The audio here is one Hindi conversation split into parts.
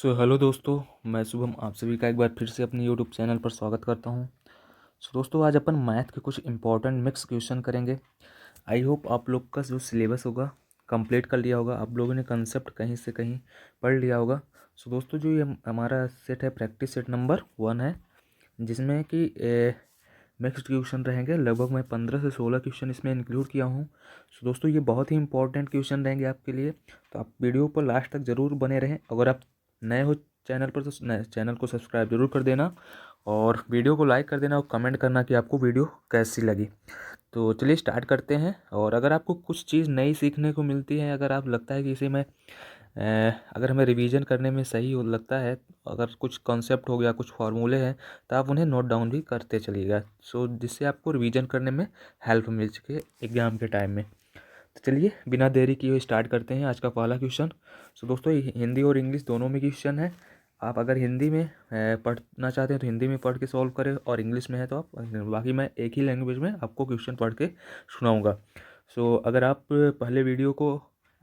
हेलो दोस्तों, मैं शुभम आप सभी का एक बार फिर से अपने यूट्यूब चैनल पर स्वागत करता हूं। दोस्तों, आज अपन मैथ के कुछ इंपॉर्टेंट मिक्स क्वेश्चन करेंगे। आई होप आप लोग का जो सिलेबस होगा कंप्लीट कर लिया होगा, आप लोगों ने कंसेप्ट कहीं से कहीं पढ़ लिया होगा। दोस्तों, जो ये हमारा सेट है प्रैक्टिस सेट नंबर 1 है, जिसमें कि मिक्स्ड क्वेश्चन रहेंगे। लगभग मैं 15 से 16 क्वेश्चन इसमें इंक्लूड किया हूँ। दोस्तों, ये बहुत ही इंपॉर्टेंट क्वेश्चन रहेंगे आपके लिए, तो आप वीडियो पर लास्ट तक ज़रूर बने रहें। अगर आप नए हो चैनल पर तो चैनल को सब्सक्राइब जरूर कर देना और वीडियो को लाइक कर देना और कमेंट करना कि आपको वीडियो कैसी लगी। तो चलिए स्टार्ट करते हैं। और अगर आपको कुछ चीज़ नई सीखने को मिलती है, अगर आप लगता है कि इसे मैं अगर हमें रिवीजन करने में सही हो लगता है, अगर कुछ कॉन्सेप्ट हो गया, कुछ फार्मूले हैं, तो आप उन्हें नोट डाउन भी करते चलिएगा, जिससे आपको रिवीजन करने में हेल्प मिल सके एग्ज़ाम के टाइम में। तो चलिए बिना देरी किए हुए स्टार्ट करते हैं आज का पहला क्वेश्चन। दोस्तों, हिंदी और इंग्लिश दोनों में क्वेश्चन है। आप अगर हिंदी में पढ़ना चाहते हैं तो हिंदी में पढ़ के सॉल्व करें, और इंग्लिश में है तो आप बाकी मैं एक ही लैंग्वेज में आपको क्वेश्चन पढ़ के सुनाऊंगा। अगर आप पहले वीडियो को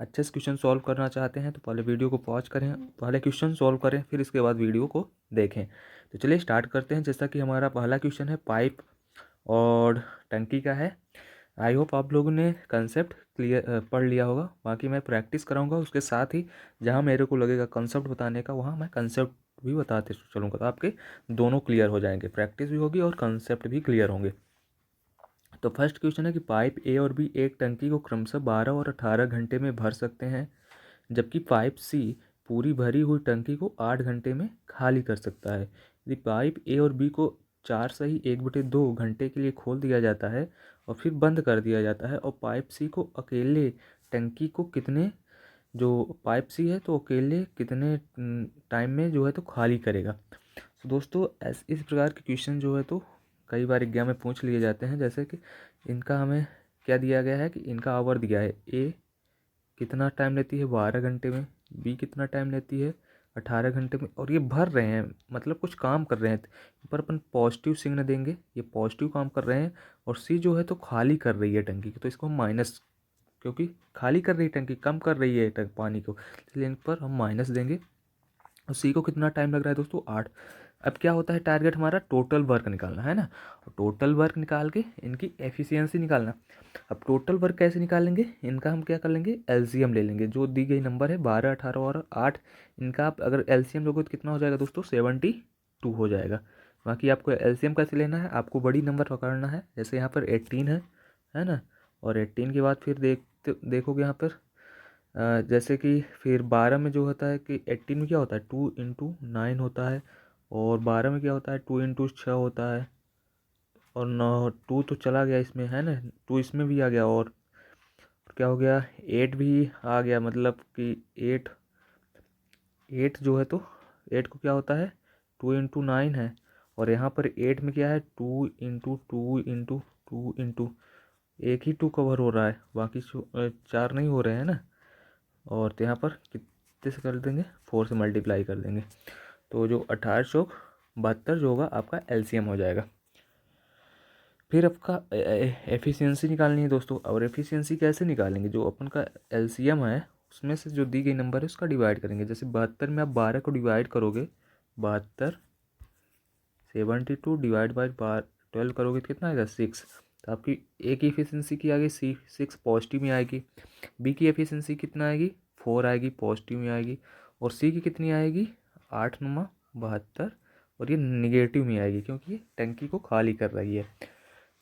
अच्छे से क्वेश्चन सॉल्व करना चाहते हैं तो पहले वीडियो को पॉज करें, पहले क्वेश्चन सॉल्व करें, फिर इसके बाद वीडियो को देखें। तो चलिए स्टार्ट करते हैं। जैसा कि हमारा पहला क्वेश्चन है पाइप और टंकी का है। आई होप आप लोगों ने कंसेप्ट क्लियर पढ़ लिया होगा। बाकी मैं प्रैक्टिस कराऊंगा, उसके साथ ही जहां मेरे को लगेगा कंसेप्ट बताने का वहां मैं कंसेप्ट भी बताते चलूँगा, तो आपके दोनों क्लियर हो जाएंगे, प्रैक्टिस भी होगी और कंसेप्ट भी क्लियर होंगे। तो फर्स्ट क्वेश्चन है कि पाइप ए और बी एक टंकी को क्रमशः 12 और 18 घंटे में भर सकते हैं, जबकि पाइप सी पूरी भरी हुई टंकी को 8 घंटे में खाली कर सकता है। यदि पाइप ए और बी को 4/1/2 घंटे के लिए खोल दिया जाता है और फिर बंद कर दिया जाता है, और पाइप सी को अकेले टंकी को कितने जो पाइप सी है तो अकेले कितने टाइम में जो है तो खाली करेगा। तो दोस्तों, इस प्रकार के क्वेश्चन जो है तो कई बार एग्जाम में पूछ लिए जाते हैं। जैसे कि इनका हमें क्या दिया गया है कि इनका आवर दिया है, ए कितना टाइम लेती है 12 घंटे में, बी कितना टाइम लेती है 18 घंटे में, और ये भर रहे हैं मतलब कुछ काम कर रहे हैं। पर अपन पॉजिटिव चिन्ह देंगे, ये पॉजिटिव काम कर रहे हैं, और सी जो है तो खाली कर रही है टंकी की, तो इसको हम माइनस, क्योंकि खाली कर रही है टंकी, कम कर रही है पानी को, इसलिए इन पर हम माइनस देंगे। और सी को कितना टाइम लग रहा है दोस्तों 8। अब क्या होता है, टारगेट हमारा टोटल वर्क निकालना है ना, और टोटल वर्क निकाल के इनकी एफिशिएंसी निकालना। अब टोटल वर्क कैसे निकालेंगे, इनका हम क्या कर लेंगे, एलसीएम ले लेंगे। जो दी गई नंबर है 12, 18 और 8, इनका आप अगर एलसीएम लोगे तो कितना हो जाएगा दोस्तों, 72 हो जाएगा। बाकी आपको एलसीएम कैसे लेना है, आपको बड़ी नंबर पकड़ना है। जैसे यहाँ पर 18 है ना, और 18 के बाद फिर देखोगे यहाँ पर जैसे कि फिर 12 में जो होता है कि 18 में क्या होता है 2 × 9 होता है, और 12 में क्या होता है 2 × 6 होता है, और 2 तो चला गया इसमें है ना, 2 इसमें भी आ गया, और क्या हो गया 8 भी आ गया, मतलब कि 8 8 जो है तो 8 को क्या होता है 2 × 9 है, और यहाँ पर 8 में क्या है 2 × 2 × 2 × एक ही 2 कवर हो रहा है, बाकी 4 नहीं हो रहे हैं ना। और तो यहाँ पर कितने से कर देंगे, 4 से मल्टीप्लाई कर देंगे, तो जो 1872 जो होगा आपका एलसीएम हो जाएगा। फिर आपका एफिशिएंसी निकालनी है दोस्तों। और एफिशिएंसी कैसे निकालेंगे, जो अपन का एलसीएम है उसमें से जो दी गई नंबर है उसका डिवाइड करेंगे। जैसे 72 में आप 12 को डिवाइड करोगे, 72 72 डिवाइड बाई 12 करोगे तो कितना आएगा 6। तो आपकी ए की एफिशिएंसी की आ गई 6 पॉजिटिव में आएगी, बी की एफिशिएंसी कितना आएगी 4 आएगी पॉजिटिव में आएगी, और सी की कितनी आएगी 8×9 = 72, और ये निगेटिव में आएगी क्योंकि ये टंकी को खाली कर रही है।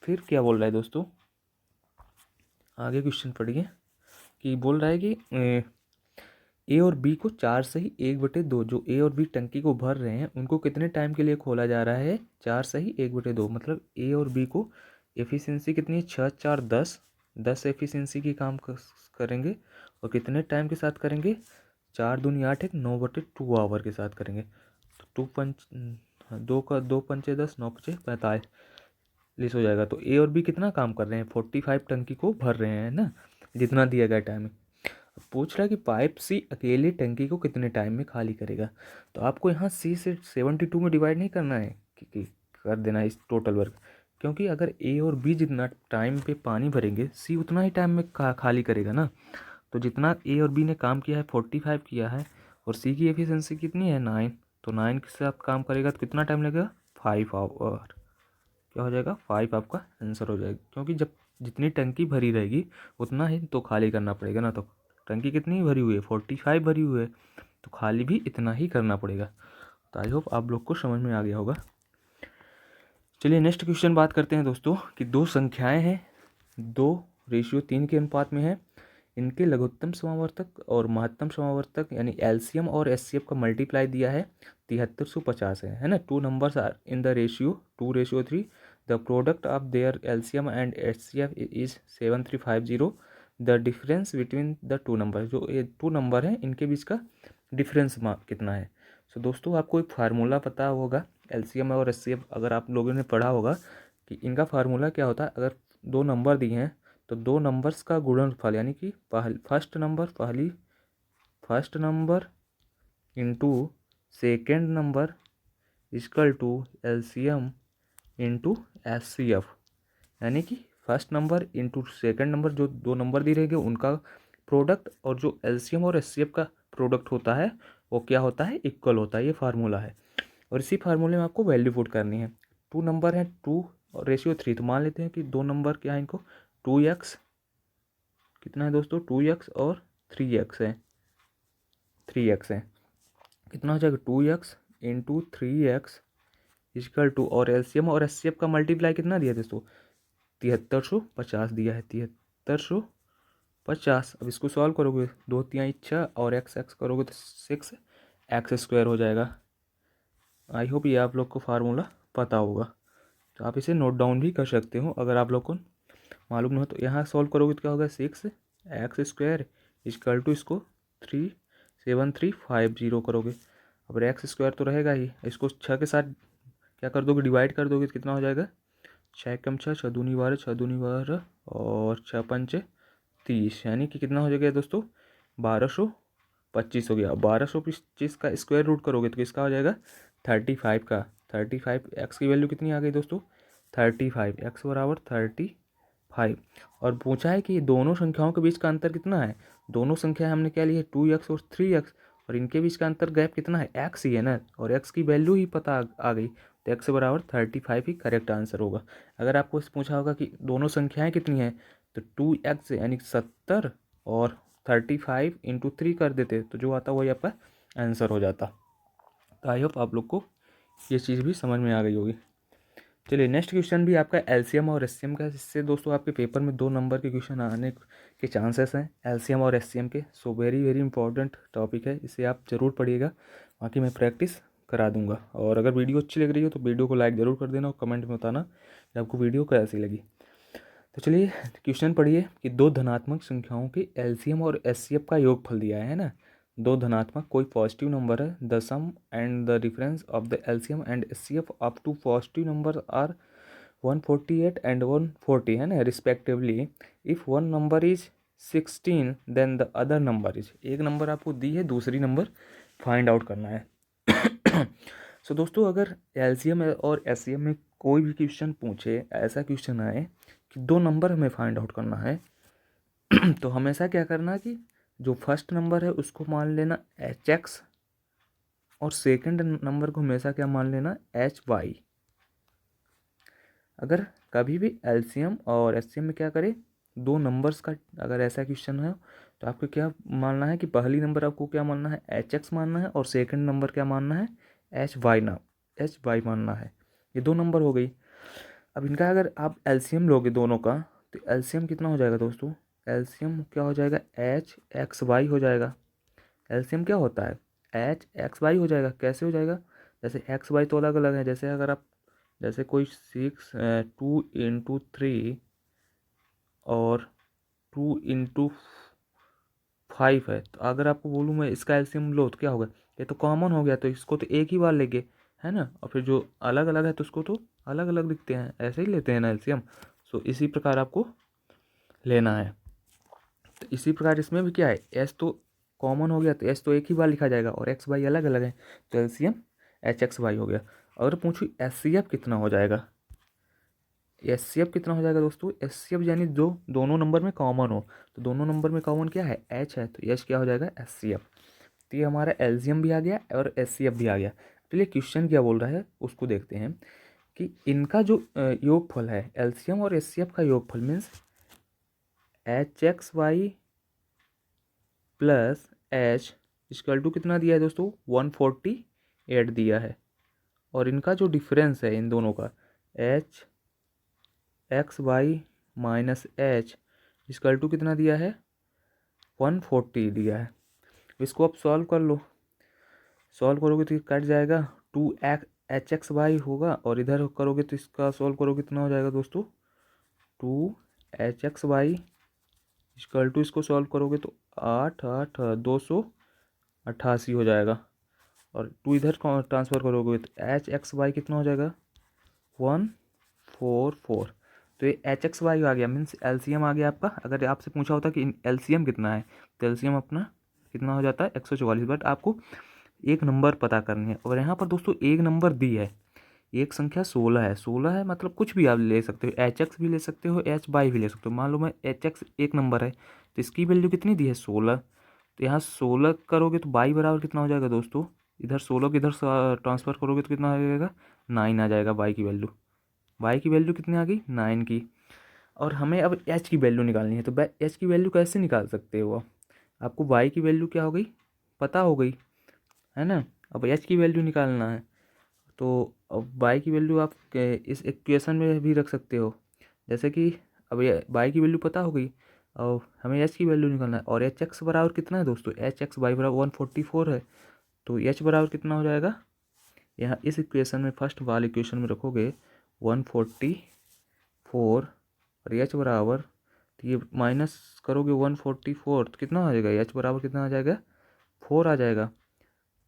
फिर क्या बोल रहा है दोस्तों, आगे क्वेश्चन पढ़िए कि बोल रहा है कि ए और बी को 4/1/2, जो ए और बी टंकी को भर रहे हैं उनको कितने टाइम के लिए खोला जा रहा है 4/1/2, मतलब ए और बी को एफिशिएंसी कितनी है 6 4 10, 10 एफिशिएंसी की काम करेंगे, और कितने टाइम के साथ करेंगे 4 दूनी 8 1 9/2 आवर के साथ करेंगे। तो 2 पंचे 10, 9×5 = 45 हो जाएगा। तो ए और बी कितना काम कर रहे हैं 45 टंकी को भर रहे हैं ना, जितना दिया गया टाइम है। पूछ रहा है कि पाइप सी अकेली टंकी को कितने टाइम में खाली करेगा। तो आपको यहाँ सी से 72 में डिवाइड नहीं करना है कि कर देना है इस टोटल वर्क, क्योंकि अगर ए और बी जितना टाइम पे पानी भरेंगे सी उतना ही टाइम में खाली करेगा ना। तो जितना ए और बी ने काम किया है 45 किया है, और सी की एफिशिएंसी कितनी है 9, तो 9 के साथ काम करेगा तो कितना टाइम लगेगा 5 आवर। क्या हो जाएगा 5 आपका आंसर हो जाएगा, क्योंकि जब जितनी टंकी भरी रहेगी उतना ही तो खाली करना पड़ेगा ना। तो टंकी कितनी भरी हुई है 45 भरी हुई है, तो खाली भी इतना ही करना पड़ेगा। तो आई होप आप लोग को समझ में आ गया होगा। चलिए नेक्स्ट क्वेश्चन बात करते हैं दोस्तों कि दो संख्याएं हैं 2:3 के अनुपात में है, इनके लघुत्तम समावर्तक और महत्तम समावर्तक यानी एलसीएम और एचसीएफ का मल्टीप्लाई दिया है 7350 है ना। Two numbers are in the ratio 2:3, the product of their LCM and HCF is 7350। The difference between the two number, जो ये टू नंबर हैं इनके बीच का डिफरेंस कितना है। सो दोस्तों आपको एक फार्मूला पता होगा एलसीएम और एचसीएफ, अगर आप लोगों ने पढ़ा होगा कि इनका फार्मूला क्या होता है। अगर दो नंबर दिए हैं तो दो नंबर्स का गुणनफल यानी कि first number into second number equal to LCM into HCF, यानी कि first number into second number, जो दो नंबर दिए रहेंगे उनका प्रोडक्ट, और जो एलसीएम और एचसीएफ का प्रोडक्ट होता है वो क्या होता है इक्वल होता है। ये फार्मूला है और इसी फार्मूले में आपको वैल्यू पुट करनी है। टू नंबर है 2 और रेशियो 3, तो मान लेते हैं कि दो नंबर क्या है इनको 2x, कितना है दोस्तों 2x और 3x है, 3x है, कितना हो जाएगा 2x into 3x equal to, और एलसीएम और एचसीएफ का मल्टीप्लाई कितना दिया दोस्तों 7350 दिया है 7350। अब इसको सॉल्व करोगे 2×3=6 और x करोगे तो 6x² हो जाएगा। आई होप ये आप लोग को फार्मूला पता होगा, तो आप इसे नोट डाउन भी कर सकते हो अगर आप लोग को मालूम नहीं हो। तो यहाँ सॉल्व करोगे तो क्या होगा 6x² इक्वल टू इसको 37350 करोगे। अब x² तो रहेगा ही, इसको 6 के साथ क्या कर दोगे डिवाइड कर दोगे तो कितना हो जाएगा 6×6 6 दूनी 12 6 दूनी 12 और 6×5 30, यानी कि कितना हो जाएगा दोस्तों 1225 हो गया। 1225 का स्क्वायर रूट करोगे तो किसका हो जाएगा 35 का। 35 एक्स की वैल्यू कितनी आ गई दोस्तों 35, एक्स बराबर 35। और पूछा है कि दोनों संख्याओं के बीच का अंतर कितना है। दोनों संख्या हमने क्या ली है 2x और 3x, और इनके बीच का अंतर गैप कितना है x ही है ना, और x की वैल्यू ही पता आ गई, तो x बराबर 35 ही करेक्ट आंसर होगा। अगर आपको पूछा होगा कि दोनों संख्याएं कितनी हैं तो 2x यानी 70 और 35 इंटू 3 कर देते तो जो आता वही आपका आंसर हो जाता। तो आई होप आप लोग को ये चीज़ भी समझ में आ गई होगी। चलिए नेक्स्ट क्वेश्चन भी आपका एलसीएम और एचसीएम का है, जिससे दोस्तों आपके पेपर में 2 नंबर के क्वेश्चन आने के चांसेस हैं एलसीएम और एचसीएम के। So very very important topic है, इसे आप ज़रूर पढ़िएगा, बाकी मैं प्रैक्टिस करा दूंगा। और अगर वीडियो अच्छी लग रही हो तो वीडियो को लाइक ज़रूर कर देना और कमेंट में बताना कि आपको वीडियो कैसी लगी। तो चलिए क्वेश्चन पढ़िए कि दो धनात्मक संख्याओं के एलसीएम और एचसीएफ का योगफल दिया है ना। दो धनात्मक कोई पॉजिटिव नंबर है, the sum and the difference of the LCM and HCF up to positive number are 148 and 140 है ना respectively. If one number is 16 then the other number is, एक नंबर आपको दी है दूसरी नंबर फाइंड आउट करना है। सो दोस्तों अगर एलसीएम और एचसीएफ में कोई भी क्वेश्चन पूछे, ऐसा क्वेश्चन आए कि दो नंबर हमें फाइंड आउट करना है तो हमेशा क्या करना कि जो फर्स्ट नंबर है उसको मान लेना HX और सेकंड नंबर को हमेशा क्या मान लेना HY। अगर कभी भी एलसीएम और एचसीएम में क्या करें दो नंबर्स का अगर ऐसा क्वेश्चन है तो आपको क्या मानना है कि पहली नंबर आपको क्या मानना है HX मानना है और सेकंड नंबर क्या मानना है HY मानना है। ये दो नंबर हो गई। अब इनका अगर आप एलसीएम लोगे दोनों का तो एलसीएम कितना हो जाएगा दोस्तों, एलसीएम क्या हो जाएगा HXY हो जाएगा। एलसीएम क्या होता है HXY हो जाएगा। कैसे हो जाएगा, जैसे XY तो अलग अलग है, जैसे अगर आप जैसे कोई 2×3 और 2×5 है, तो अगर आपको बोलूँ मैं इसका एलसीएम लो तो क्या होगा, ये तो कॉमन हो गया तो इसको तो एक ही बार लेंगे है ना, और फिर जो अलग अलग है तो उसको तो अलग अलग दिखते हैं, ऐसे ही लेते हैं ना एलसीएम। सो इसी प्रकार आपको लेना है। तो इसी प्रकार इसमें भी क्या है एस तो कॉमन हो गया तो एस तो एक ही बार लिखा जाएगा और एक्स वाई अलग अलग है, तो एलसीएम HXY हो गया। अगर पूछूँ एचसीएफ कितना हो जाएगा, एचसीएफ कितना हो जाएगा दोस्तों, एचसीएफ यानी जो दोनों नंबर में कॉमन हो, तो दोनों नंबर में कॉमन क्या है H है, तो H क्या हो जाएगा एचसीएफ। तो ये हमारा एलसीएम भी आ गया और एचसीएफ भी आ गया। चलिए क्वेश्चन क्या बोल रहा है उसको देखते हैं कि इनका जो योगफल है एलसीएम और एचसीएफ का योगफल means H X Y plus H equal to कितना दिया है दोस्तों 148 दिया है। और इनका जो डिफरेंस है इन दोनों का H X Y minus H equal to कितना दिया है 140 दिया है। इसको आप सॉल्व कर लो, सॉल्व करोगे तो ये कट जाएगा 2 एच एक्स वाई होगा और इधर करोगे तो इसका सॉल्व करोगे कितना हो जाएगा दोस्तों 2 H X Y equal to इसको सॉल्व करोगे तो 288 हो जाएगा। और 2 इधर ट्रांसफ़र करोगे तो एच एक्स वाई कितना हो जाएगा 144। तो ये एच एक्स वाई आ गया मीन्स एलसीएम आ गया आपका। अगर आपसे पूछा होता कि एलसीएम कितना है तो एलसीएम अपना कितना हो जाता है 144। बट आपको एक नंबर पता करनी है और यहाँ पर दोस्तों एक नंबर दी है, एक संख्या 16 है। 16 है मतलब कुछ भी आप ले सकते हो, एच एक्स भी ले सकते हो एच वाई भी ले सकते हो। मान लो मैं एच एक्स एक नंबर है तो इसकी वैल्यू कितनी दी है 16। तो यहाँ 16 करोगे तो वाई बराबर कितना हो जाएगा दोस्तों, इधर 16 को इधर ट्रांसफ़र करोगे तो कितना आ जाएगा 9 आ जाएगा वाई की वैल्यू। वाई की वैल्यू कितनी आ गई 9 की। और हमें अब एच की वैल्यू निकालनी है तो एच की वैल्यू कैसे निकाल सकते हो आपको वाई की वैल्यू क्या हो गई पता हो गई है ना। अब एच की वैल्यू निकालना है तो अब वाई की वैल्यू आप इस इक्वेशन में भी रख सकते हो। जैसे कि अब ये वाई की वैल्यू पता हो गई और हमें एच की वैल्यू निकालना है। और एच एक्स बराबर कितना है दोस्तों एच एक्स वाई बराबर 144 है। तो एच बराबर कितना हो जाएगा यहाँ इस इक्वेशन में फर्स्ट वाले इक्वेशन में रखोगे 144 और एच बराबर तो ये माइनस करोगे 144 तो कितना आ जाएगा एच बराबर कितना आ जाएगा 4 आ जाएगा।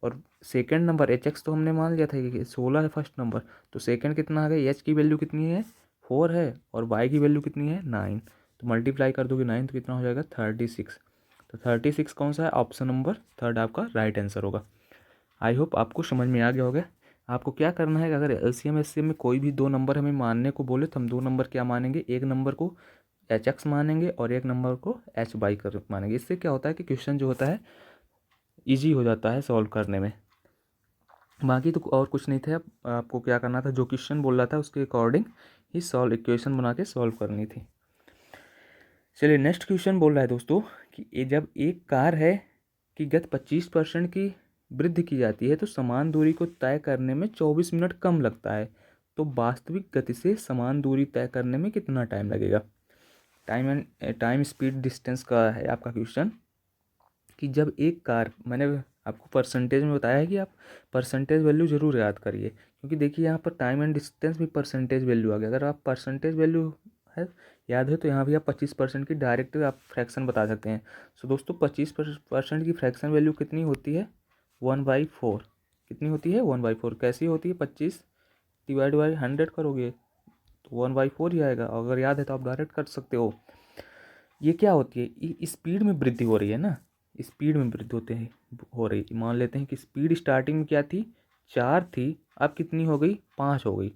और सेकंड नंबर एच एक्स तो हमने मान लिया था कि 16 है फर्स्ट नंबर, तो सेकंड कितना आ गया एच की वैल्यू कितनी है 4 है और वाई की वैल्यू कितनी है 9। तो मल्टीप्लाई कर दोगे 9 तो कितना हो जाएगा 36। तो 36 कौन सा है ऑप्शन नंबर थर्ड आपका राइट आंसर होगा। आई होप आपको समझ में आ गया होगा। आपको क्या करना है कि अगर एलसीएम एचसीएम में कोई भी दो नंबर हमें मानने को बोले तो हम दो नंबर क्या मानेंगे, एक नंबर को एच एक्स मानेंगे और एक नंबर को एच वाई कर मानेंगे। इससे क्या होता है कि क्वेश्चन जो होता है ईजी हो जाता है सॉल्व करने में। बाकी तो और कुछ नहीं था, आपको क्या करना था जो क्वेश्चन बोल रहा था उसके अकॉर्डिंग ही सॉल्व इक्वेशन बना के सॉल्व करनी थी। चलिए नेक्स्ट क्वेश्चन बोल रहा है दोस्तों कि जब एक कार है कि गत 25% की वृद्धि की जाती है तो समान दूरी को तय करने में 24 मिनट कम लगता है, तो वास्तविक गति से समान दूरी तय करने में कितना टाइम लगेगा। टाइम स्पीड डिस्टेंस का है आपका क्वेश्चन कि जब एक कार, मैंने आपको परसेंटेज में बताया है कि आप परसेंटेज वैल्यू ज़रूर याद करिए क्योंकि देखिए यहाँ पर टाइम एंड डिस्टेंस भी परसेंटेज वैल्यू आ गया। अगर आप परसेंटेज वैल्यू है याद है तो यहाँ भी आप 25% की डायरेक्ट आप फ्रैक्शन बता सकते हैं। सो दोस्तों 25% की फ्रैक्शन वैल्यू कितनी होती है 1/4। कितनी होती है 1/4। कैसी होती है 25 डिवाइड बाई 100 करोगे तो 1/4 ही आएगा। अगर याद है तो आप डायरेक्ट कर सकते हो। ये क्या होती है स्पीड में वृद्धि हो रही है ना, स्पीड में वृद्धि हो रही। मान लेते हैं कि स्पीड स्टार्टिंग में क्या थी 4 थी, अब कितनी हो गई 5 हो गई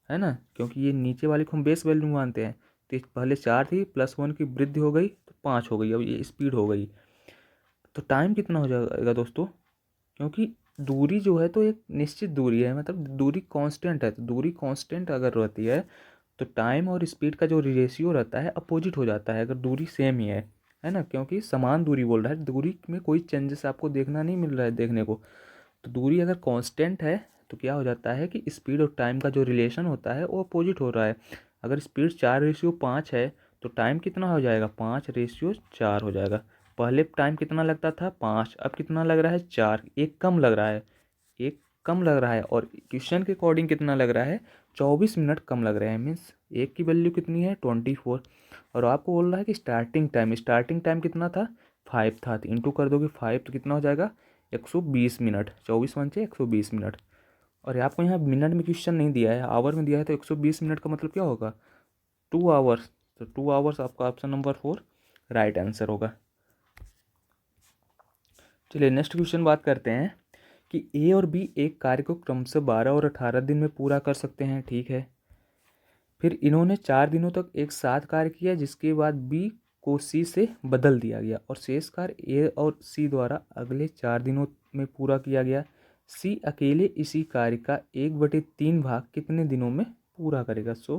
है ना, क्योंकि ये नीचे वाले को हम बेस वैल्यू मानते हैं। तो पहले 4 थी +1 की वृद्धि हो गई तो 5 हो गई, अब ये स्पीड हो गई। तो टाइम कितना हो जाएगा दोस्तों, क्योंकि दूरी जो है तो एक निश्चित दूरी है, मतलब दूरी कांस्टेंट है। तो दूरी कांस्टेंट अगर रहती है तो टाइम और स्पीड का जो रेशियो रहता है अपोजिट हो जाता है अगर दूरी सेम ही है ना, क्योंकि समान दूरी बोल रहा है, दूरी में कोई चेंजेस आपको देखना नहीं मिल रहा है देखने को। तो दूरी अगर कांस्टेंट है तो क्या हो जाता है कि स्पीड और टाइम का जो रिलेशन होता है वो अपोजिट हो रहा है। अगर स्पीड 4:5 है तो टाइम कितना हो जाएगा 5:4 हो जाएगा। पहले टाइम कितना लगता था 5, अब कितना लग रहा है 4, एक कम लग रहा है, एक कम लग रहा है। और क्वेश्चन के अकॉर्डिंग कितना लग रहा है 24 मिनट कम लग रहे हैं। मीन्स एक की वैल्यू कितनी है 24 और आपको बोल रहा है कि स्टार्टिंग टाइम कितना था 5 था। तो इंटू कर दोगे 5 तो कितना हो जाएगा 120 मिनट। 24 × 5 = 120 मिनट। और आपको यहाँ मिनट में क्वेश्चन नहीं दिया है, आवर में दिया है। तो 120 मिनट का मतलब क्या होगा 2 आवर्स। तो 2 आवर्स आपका ऑप्शन नंबर 4 राइट आंसर होगा। चलिए नेक्स्ट क्वेश्चन बात करते हैं कि ए और बी एक कार्य को क्रमशः 12 और 18 दिन में पूरा कर सकते हैं, ठीक है। फिर इन्होंने 4 दिनों तक एक साथ कार्य किया जिसके बाद बी को सी से बदल दिया गया और शेष कार्य ए और सी द्वारा अगले 4 दिनों में पूरा किया गया। सी अकेले इसी कार्य का 1/3 भाग कितने दिनों में पूरा करेगा। सो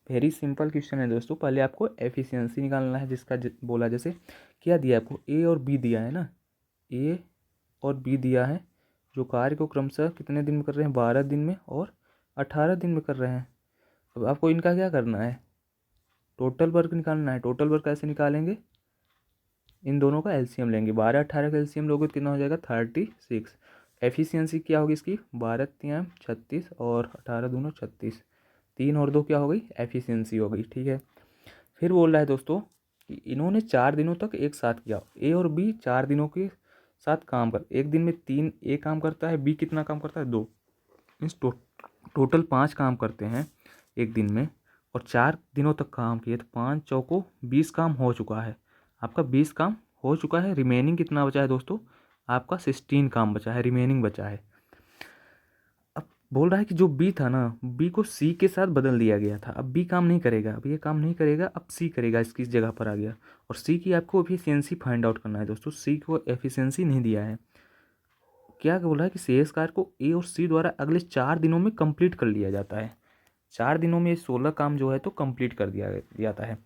वेरी सिंपल क्वेश्चन है दोस्तों। पहले आपको एफिशिएंसी निकालना है, जिसका बोला जैसे क्या दिया आपको, ए और बी दिया है ना, ए और बी दिया है, जो कार्य को क्रमशः कितने दिन में कर रहे हैं, 12 दिन में और 18 दिन में कर रहे हैं। अब आपको इनका क्या करना है, टोटल वर्क निकालना है। टोटल वर्क कैसे निकालेंगे, इन दोनों का एलसीएम लेंगे। 12 18 का एलसीएम लोगे तो कितना हो जाएगा, 36। एफिशिएंसी क्या होगी इसकी, 12 3 36 और 18 दूनो 36, 3 और 2 क्या हो गई, एफिशिएंसी हो गई। ठीक है, फिर बोल रहा है दोस्तों कि इन्होंने 4 दिनों तक एक साथ किया। ए और बी 4 दिनों के साथ काम कर, एक दिन में 3 ए काम करता है, बी कितना काम करता है, 2। मीन्स टोटल 5 काम करते हैं एक दिन में, और 4 दिनों तक काम किए तो 5 चौको 20 काम हो चुका है। आपका 20 काम हो चुका है, रिमेनिंग कितना बचा है दोस्तों, आपका 16 काम बचा है, रिमेनिंग बचा है। अब बोल रहा है कि जो बी था ना, बी को सी के साथ बदल दिया गया था। अब बी काम नहीं करेगा, अब ये काम नहीं करेगा, अब सी करेगा, इसकी जगह पर आ गया। और सी की आपको एफिशिएंसी फाइंड आउट करना है दोस्तों। सी को एफिशिएंसी नहीं दिया है। क्या बोला है कि शेष कार्य को ए और सी द्वारा अगले 4 दिनों में कंप्लीट कर लिया जाता है। 4 दिनों में 16 काम जो है तो कंप्लीट कर दिया जाता है।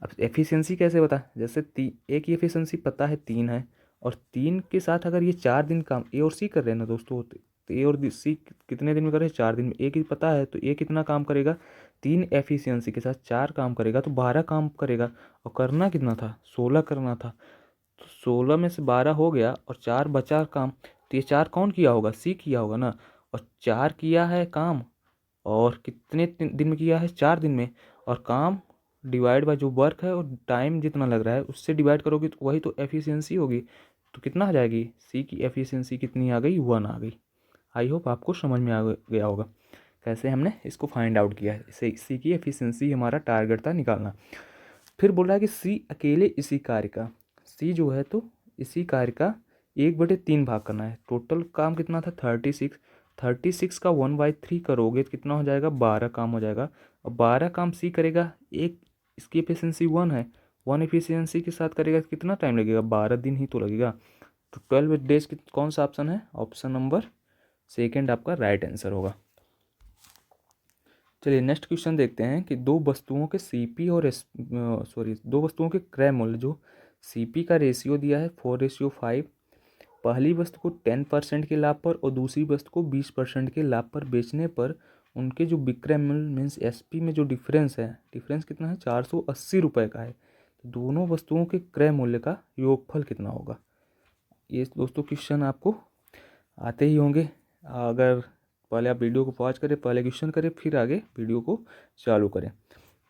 अब एफिशिएंसी कैसे बता, जैसे ए की एफिशिएंसी पता है 3 है, और 3 के साथ अगर ये 4 दिन काम ए और सी कर रहे हैं ना दोस्तों, तो ए और सी कितने दिन में कर रहे हैं, 4 दिन में। ए की पता है तो ए कितना काम करेगा, 3 एफिशिएंसी के साथ 4 काम करेगा तो 12 काम करेगा। और करना कितना था, 16 करना था। तो 16 में से 12 हो गया और 4 बचा काम, तो ये 4 कौन किया होगा, सी किया होगा ना। और 4 किया है काम, और कितने दिन में किया है, 4 दिन में। और काम डिवाइड बाय जो वर्क है और टाइम जितना लग रहा है उससे डिवाइड करोगे तो वही तो एफिशिएंसी होगी। तो कितना आ जाएगी, सी की एफिशिएंसी कितनी आ गई, 1 आ गई। आई होप आपको समझ में आ गया होगा कैसे हमने इसको फाइंड आउट किया है। सी की एफिशिएंसी हमारा टारगेट था निकालना। फिर बोला है कि सी अकेले इसी कार्य का, सी जो है तो इसी कार्य का 1/3 भाग करना है। टोटल काम कितना था, 36। 36 का 1/3 करोगे तो कितना हो जाएगा, 12 काम हो जाएगा। और 12 काम सी करेगा, एक इसकी एफिशिएंसी 1 है, 1 एफिशिएंसी के साथ करेगा तो कितना टाइम लगेगा, 12 दिन ही तो लगेगा। तो 12 डेज की कौन सा ऑप्शन है, ऑप्शन नंबर सेकेंड आपका राइट आंसर होगा। चलिए नेक्स्ट क्वेश्चन देखते हैं कि दो वस्तुओं के सीपी और दो वस्तुओं के क्रय मूल्य, जो सीपी का रेशियो दिया है 4:5, पहली वस्तु को 10% के लाभ पर और दूसरी वस्तु को 20% के लाभ पर बेचने पर उनके जो विक्रय मूल्य मीन्स एसपी में जो डिफरेंस है, डिफरेंस कितना है, 480 रुपये का है। तो दोनों वस्तुओं के क्रय मूल्य का योगफल कितना होगा। ये दोस्तों क्वेश्चन आपको आते ही होंगे। अगर पहले आप वीडियो को पॉज करें, पहले क्वेश्चन करें, फिर आगे वीडियो को चालू करें।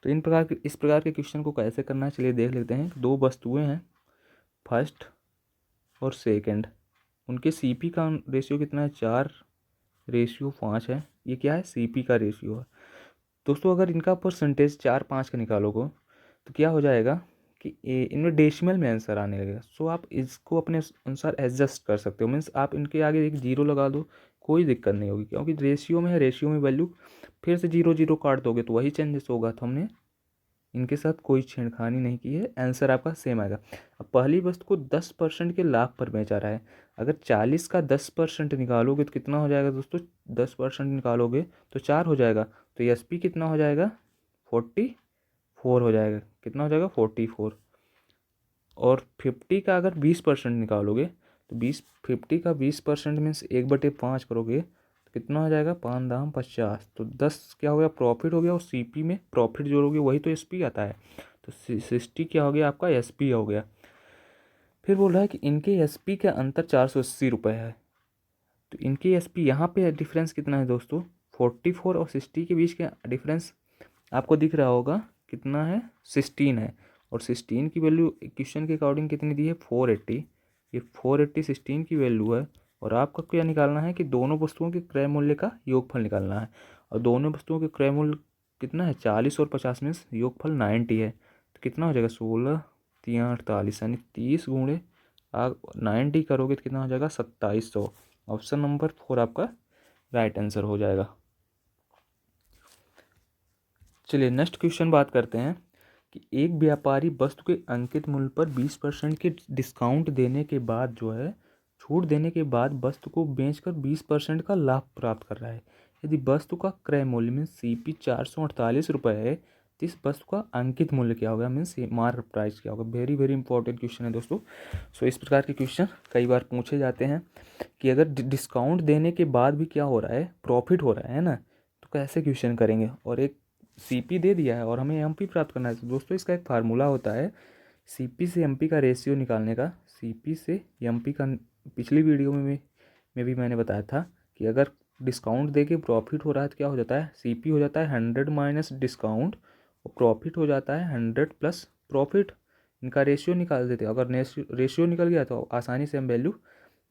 तो इस प्रकार के क्वेश्चन को कैसे करना है चलिए देख लेते हैं। दो वस्तुएं हैं फर्स्ट और सेकंड, उनके सीपी का रेशियो कितना है, 4:5 है। ये क्या है, सीपी का रेशियो है दोस्तों। अगर इनका परसेंटेज 4-5 का निकालोगे तो क्या हो जाएगा कि इनमें डेसिमल में आंसर आने लगेगा। सो आप इसको अपने अनुसार एडजस्ट कर सकते हो। मीन्स आप इनके आगे एक जीरो लगा दो, कोई दिक्कत नहीं होगी, क्योंकि रेशियो में है, रेशियो में वैल्यू फिर से 0 0 काट दोगे तो वही चेंजेस होगा। तो हमने इनके साथ कोई छेड़खानी नहीं की है, आंसर आपका सेम आएगा। अब पहली वस्तु को 10% के लाभ पर बेचा रहा है। अगर 40 का 10% निकालोगे तो कितना हो जाएगा दोस्तों, 10% निकालोगे तो 4 हो जाएगा। तो एस पी कितना हो जाएगा, 44 हो जाएगा। कितना हो जाएगा, 44। और 50 का अगर 20% निकालोगे तो 50 का 20% मीन्स 1/5 करोगे तो कितना हो जाएगा, 5 दाम 50। तो 10 क्या हो गया, प्रॉफिट हो गया। और सीपी में प्रॉफिट जोड़ोगे वही तो एसपी आता है। तो 60 क्या हो गया आपका, एसपी हो गया। फिर बोल रहा है कि इनके एसपी का अंतर 480 रुपये है। तो इनके एसपी यहाँ पे डिफरेंस कितना है दोस्तों, 44 और 60 के बीच का डिफरेंस आपको दिख रहा होगा कितना है, 16 है। और 16 की वैल्यू क्वेश्चन के अकॉर्डिंग कितनी दी है, 480। ये 480 16 की वैल्यू है। और आपको क्या निकालना है कि दोनों वस्तुओं के क्रय मूल्य का योगफल निकालना है। और दोनों वस्तुओं के क्रय मूल्य कितना है, 40 और 50 में योगफल 90 है। तो कितना हो जाएगा, 16 3 48 यानी 30 गुणे आप 90 करोगे तो कितना हो जाएगा, 2700। ऑप्शन नंबर 4 आपका राइट आंसर हो जाएगा। चलिए नेक्स्ट क्वेश्चन बात करते हैं कि एक व्यापारी वस्तु के अंकित मूल्य पर 20% के डिस्काउंट देने के बाद जो है, छूट देने के बाद वस्तु को बेचकर 20% का लाभ प्राप्त कर रहा है। यदि वस्तु का क्रय मूल्य मीन CP 448 रुपये है, तो इस वस्तु का अंकित मूल्य क्या होगा, मीन्स मार्क प्राइस क्या होगा। वेरी वेरी इंपॉर्टेंट क्वेश्चन है दोस्तों। सो इस प्रकार के क्वेश्चन कई बार पूछे जाते हैं कि अगर डिस्काउंट देने के बाद भी क्या हो रहा है, प्रॉफिट हो रहा है ना, तो कैसे क्वेश्चन करेंगे। और एक CP दे दिया है और हमें MP प्राप्त करना है। तो दोस्तों इसका एक फार्मूला होता है CP से MP का रेशियो निकालने का। CP से MP का पिछली वीडियो में भी मैंने बताया था कि अगर डिस्काउंट दे के प्रॉफिट हो रहा है तो क्या हो जाता है, CP हो जाता है 100 माइनस डिस्काउंट और प्रॉफिट हो जाता है 100 प्लस प्रॉफिट। इनका रेशियो निकाल देते हैं। अगर रेशियो निकल गया तो आसानी से हम वैल्यू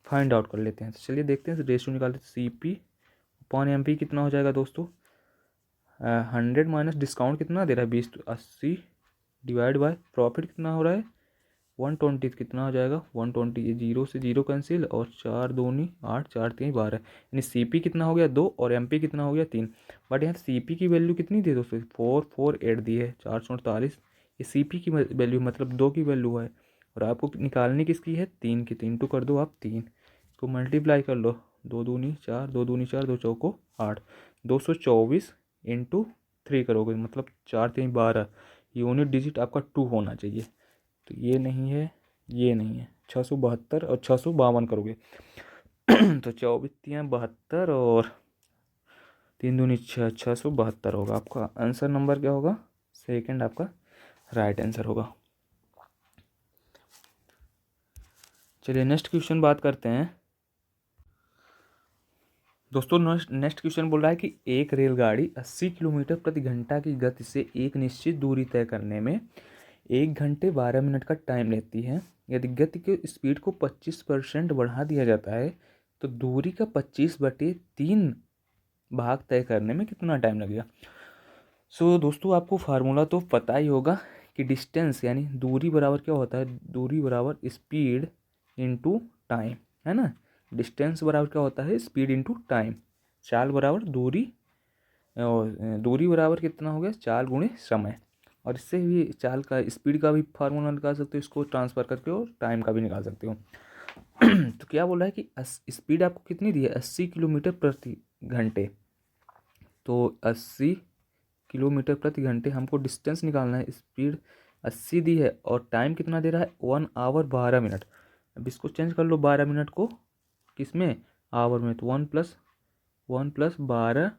फाइंड आउट कर लेते हैं। तो चलिए देखते हैं, रेशियो निकालते हैं। CP अपॉन MP कितना हो जाएगा दोस्तों, 100 माइनस डिस्काउंट कितना दे रहा है 20, तो 80 डिवाइड बाय प्रॉफिट कितना हो रहा है 120, कितना हो जाएगा 120। ये 0 से 0 कैंसिल और 4 दूनी 8, 4 3 12, यानी CP कितना हो गया 2 और MP कितना हो गया 3। बट यहाँ CP की वैल्यू कितनी दी दोस्तों, 448 दी है, 448। ये CP की वैल्यू मतलब 2 की वैल्यू है और आपको निकालनी किसकी है, 3 की। 3 टू कर दो आप 3, इसको मल्टीप्लाई कर लो, 2 दूनी 4, 2 दूनी 4, 2 चौको 8, 224 इंटू 3 करोगे मतलब 4 3 12। यूनिट डिजिट आपका 2 होना चाहिए, तो ये नहीं है, ये नहीं है। 672 और 652 करोगे तो 24 3 72 और 3 दूनी 6, 672 होगा आपका आंसर। नंबर क्या होगा, सेकंड आपका राइट आंसर होगा। चलिए नेक्स्ट क्वेश्चन बात करते हैं दोस्तों। नेक्स्ट क्वेश्चन बोल रहा है कि एक रेलगाड़ी 80 किलोमीटर प्रति घंटा की गति से एक निश्चित दूरी तय करने में 1 घंटे 12 मिनट का टाइम लेती है। यदि गति के स्पीड को 25% बढ़ा दिया जाता है तो दूरी का 25/3 भाग तय करने में कितना टाइम लगेगा। सो दोस्तों आपको फार्मूला तो पता ही होगा कि डिस्टेंस यानी दूरी बराबर क्या होता है, दूरी बराबर स्पीड इनटू टाइम, है ना। डिस्टेंस बराबर क्या होता है, स्पीड इनटू टाइम। चाल बराबर दूरी, और दूरी बराबर कितना हो गया, चाल गुणे समय। और इससे भी चाल का स्पीड का भी फार्मूला निकाल सकते हो, इसको ट्रांसफर करके, और टाइम का भी निकाल सकते हो। तो क्या बोल रहा है कि स्पीड आपको कितनी दी है, 80 किलोमीटर प्रति घंटे। तो 80 किलोमीटर प्रति घंटे हमको डिस्टेंस निकालना है, स्पीड 80 दी है और टाइम कितना दे रहा है 1 आवर 12 मिनट। अब इसको चेंज कर लो 12 मिनट को किस में, आवर में, तो 1 प्लस 12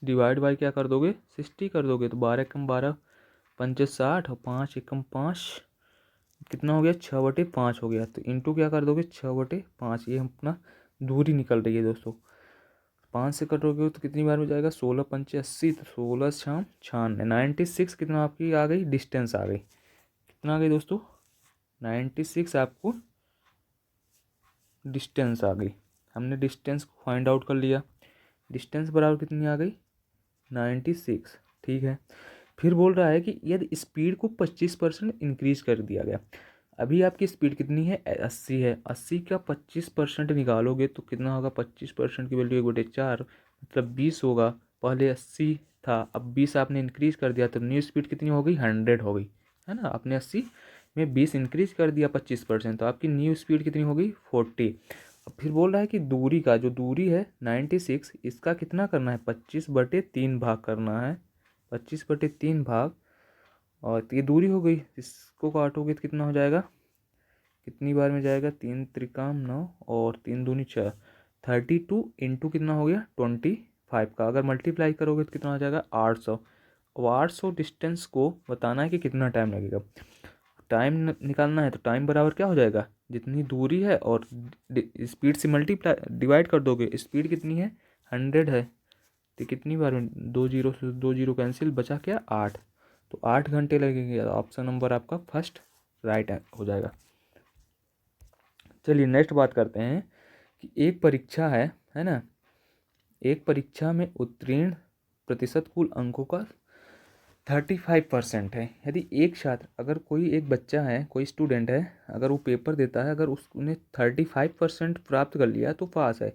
डिवाइड बाई क्या कर दोगे 60 कर दोगे, तो 12 एकम 12 पंचे 60 और 5 एकम 5 कितना हो गया 6/5 हो गया। तो इंटू क्या कर दोगे 6/5, ये अपना दूरी निकल रही है दोस्तों। 5 से कटोगे तो कितनी बार में जाएगा, 16 पंचे 80, तो 16 शाम 96, 96 कितना आपकी आ गई, डिस्टेंस आ गई। कितना आ गई दोस्तों, 96 आपको डिस्टेंस आ गई। हमने डिस्टेंस को फाइंड आउट कर लिया। डिस्टेंस बराबर कितनी आ गई 96, ठीक है। फिर बोल रहा है कि यदि स्पीड को 25% इंक्रीज कर दिया गया। अभी आपकी स्पीड कितनी है 80 है, 80 का 25% निकालोगे तो कितना होगा, 25% की वैल्यू 1/4 मतलब 20 होगा। पहले 80 था, अब 20 आपने इंक्रीज कर दिया तो न्यू स्पीड कितनी हो गई 100 हो गई, है ना। आपने 80 में 20 इंक्रीज कर दिया 25%, तो आपकी न्यू स्पीड कितनी हो गई 40। अब फिर बोल रहा है कि दूरी का जो दूरी है 96, इसका कितना करना है 25/3 भाग करना है, 25/3 भाग। और तो ये दूरी हो गई, इसको काटोगे तो कितना हो जाएगा, कितनी बार में जाएगा, 3 त्रिकाम 9 और 3 दूनी 6, 32 इंटू कितना हो गया 25 का। अगर मल्टीप्लाई करोगे तो कितना हो जाएगा 800। अब 800 डिस्टेंस को बताना है कि कितना टाइम लगेगा। टाइम निकालना है तो टाइम बराबर क्या हो जाएगा, जितनी दूरी है और स्पीड से मल्टीप्लाई डिवाइड कर दोगे। स्पीड कितनी है 100 है, तो कितनी बार में 2 जीरो से 2 जीरो कैंसिल, बचा क्या 8, तो 8 घंटे लगेंगे। ऑप्शन नंबर आपका फर्स्ट राइट हो जाएगा। चलिए नेक्स्ट बात करते हैं कि एक परीक्षा है ना, एक परीक्षा में उत्तीर्ण प्रतिशत कुल अंकों का 35% है। यदि एक छात्र, अगर कोई एक बच्चा है, कोई स्टूडेंट है, अगर वो पेपर देता है, अगर उसने 35% प्राप्त कर लिया तो पास है।